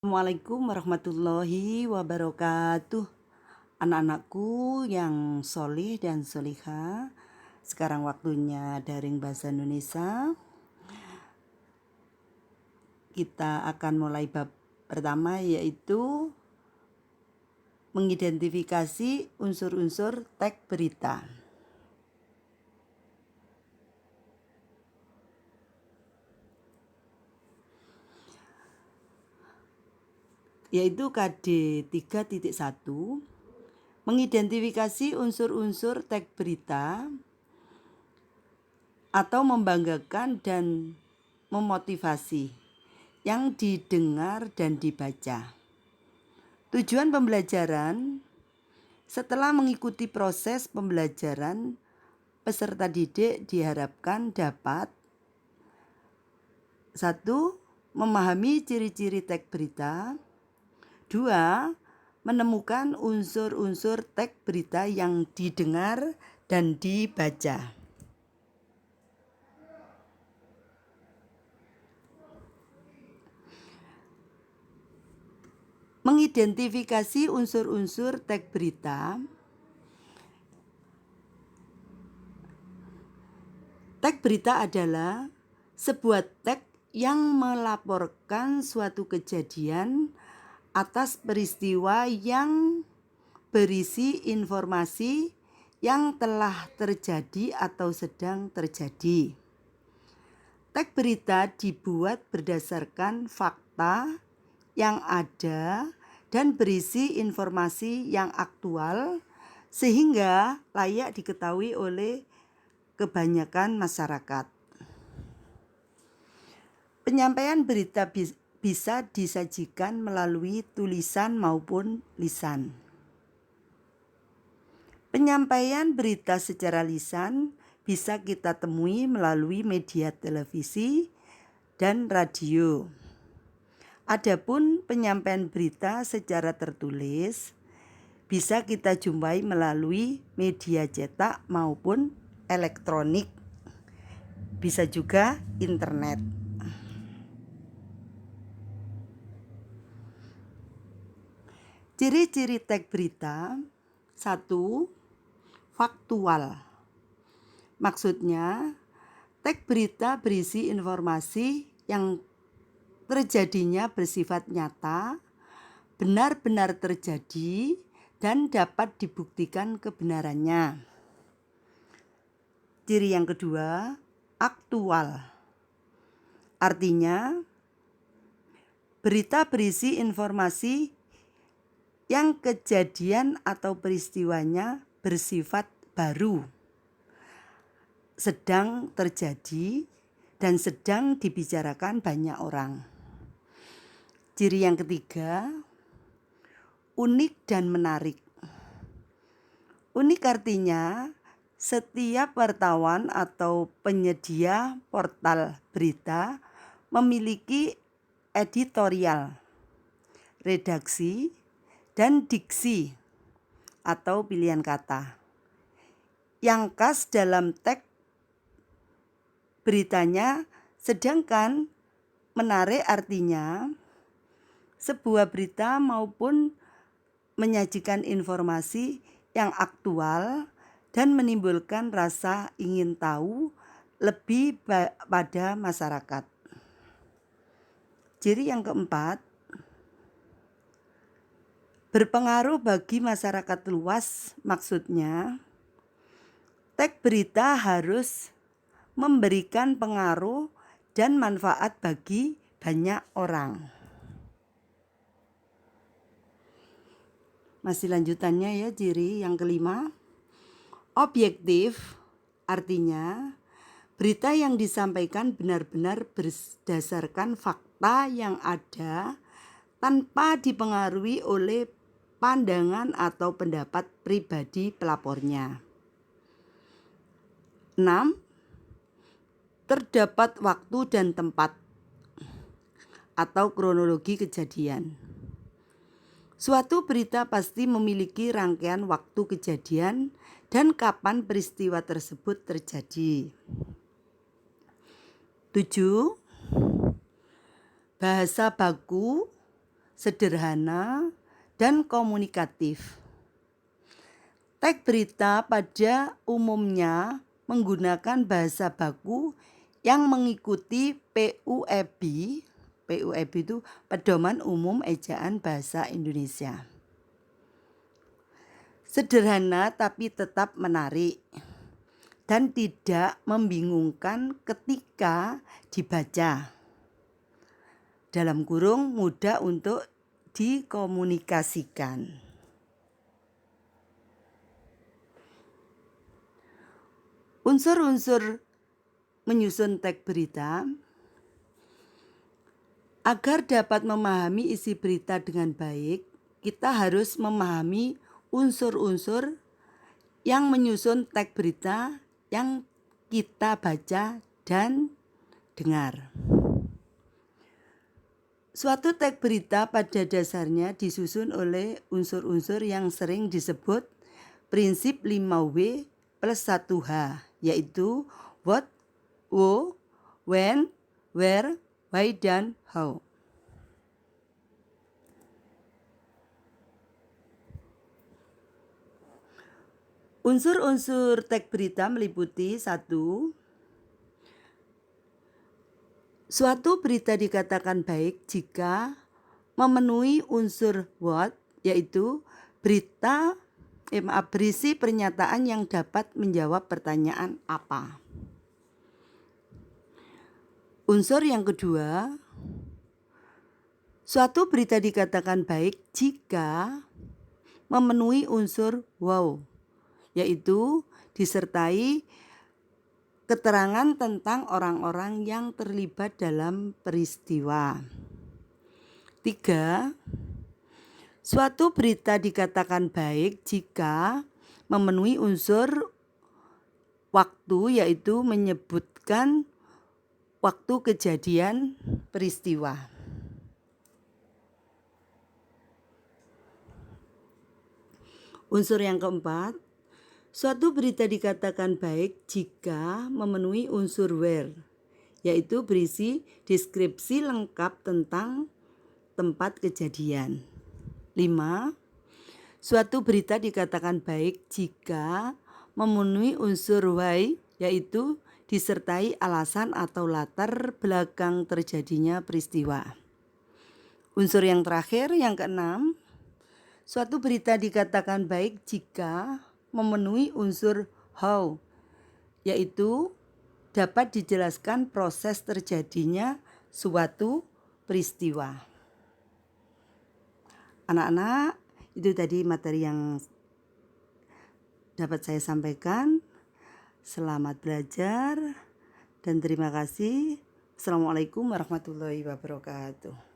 Assalamualaikum warahmatullahi wabarakatuh. Anak-anakku yang solih dan solihah, sekarang waktunya daring bahasa Indonesia. Kita akan mulai bab pertama, yaitu mengidentifikasi unsur-unsur teks berita. Yaitu KD 3.1, mengidentifikasi unsur-unsur teks berita atau membanggakan dan memotivasi yang didengar dan dibaca. Tujuan pembelajaran: setelah mengikuti proses pembelajaran, peserta didik diharapkan dapat 1. Memahami ciri-ciri teks berita. 2. Menemukan unsur-unsur teks berita yang didengar dan dibaca. Mengidentifikasi unsur-unsur teks berita. Teks berita adalah sebuah teks yang melaporkan suatu kejadian atas peristiwa yang berisi informasi yang telah terjadi atau sedang terjadi. Teks berita dibuat berdasarkan fakta yang ada dan berisi informasi yang aktual sehingga layak diketahui oleh kebanyakan masyarakat. Penyampaian berita bisa disajikan melalui tulisan maupun lisan. Penyampaian berita secara lisan bisa kita temui melalui media televisi dan radio. Adapun penyampaian berita secara tertulis bisa kita jumpai melalui media cetak maupun elektronik, bisa juga internet. Ciri-ciri teks berita. 1. Faktual. Maksudnya, teks berita berisi informasi yang terjadinya bersifat nyata, benar-benar terjadi, dan dapat dibuktikan kebenarannya. Ciri yang kedua, aktual. Artinya, berita berisi informasi yang kejadian atau peristiwanya bersifat baru, sedang terjadi, dan sedang dibicarakan banyak orang. Ciri yang ketiga, unik dan menarik. Unik artinya setiap wartawan atau penyedia portal berita memiliki editorial, redaksi, dan diksi atau pilihan kata yang khas dalam teks beritanya, sedangkan menarik artinya sebuah berita maupun menyajikan informasi yang aktual dan menimbulkan rasa ingin tahu lebih pada masyarakat. Ciri yang keempat, berpengaruh bagi masyarakat luas. Maksudnya, teks berita harus memberikan pengaruh dan manfaat bagi banyak orang. Masih lanjutannya ya, ciri yang kelima. Objektif artinya berita yang disampaikan benar-benar berdasarkan fakta yang ada tanpa dipengaruhi oleh pandangan atau pendapat pribadi pelapornya. 6. Terdapat waktu dan tempat atau kronologi kejadian. Suatu berita pasti memiliki rangkaian waktu kejadian dan kapan peristiwa tersebut terjadi. 7. Bahasa baku sederhana, dan komunikatif. Teks berita pada umumnya menggunakan bahasa baku yang mengikuti PUEB. PUEB itu Pedoman Umum Ejaan Bahasa Indonesia. Sederhana tapi tetap menarik dan tidak membingungkan ketika dibaca. Dalam kurung mudah untuk dikomunikasikan. Unsur-unsur menyusun teks berita. Agar dapat memahami isi berita dengan baik, kita harus memahami unsur-unsur yang menyusun teks berita yang kita baca dan dengar. Suatu teks berita pada dasarnya disusun oleh unsur-unsur yang sering disebut prinsip 5W plus 1H, yaitu what, who, when, where, why, dan how. Unsur-unsur teks berita meliputi 1. Suatu berita dikatakan baik jika memenuhi unsur what, yaitu berisi pernyataan yang dapat menjawab pertanyaan apa. Unsur yang kedua, suatu berita dikatakan baik jika memenuhi unsur wow, yaitu disertai keterangan tentang orang-orang yang terlibat dalam peristiwa. 3. Suatu berita dikatakan baik jika memenuhi unsur waktu, yaitu menyebutkan waktu kejadian peristiwa. Unsur yang keempat, suatu berita dikatakan baik jika memenuhi unsur where, yaitu berisi deskripsi lengkap tentang tempat kejadian. 5. Suatu berita dikatakan baik jika memenuhi unsur why, yaitu disertai alasan atau latar belakang terjadinya peristiwa. Unsur yang terakhir, yang keenam, suatu berita dikatakan baik jika memenuhi unsur how, yaitu dapat dijelaskan proses terjadinya suatu peristiwa. Anak-anak, itu tadi materi yang dapat saya sampaikan. Selamat belajar dan terima kasih. Assalamualaikum warahmatullahi wabarakatuh.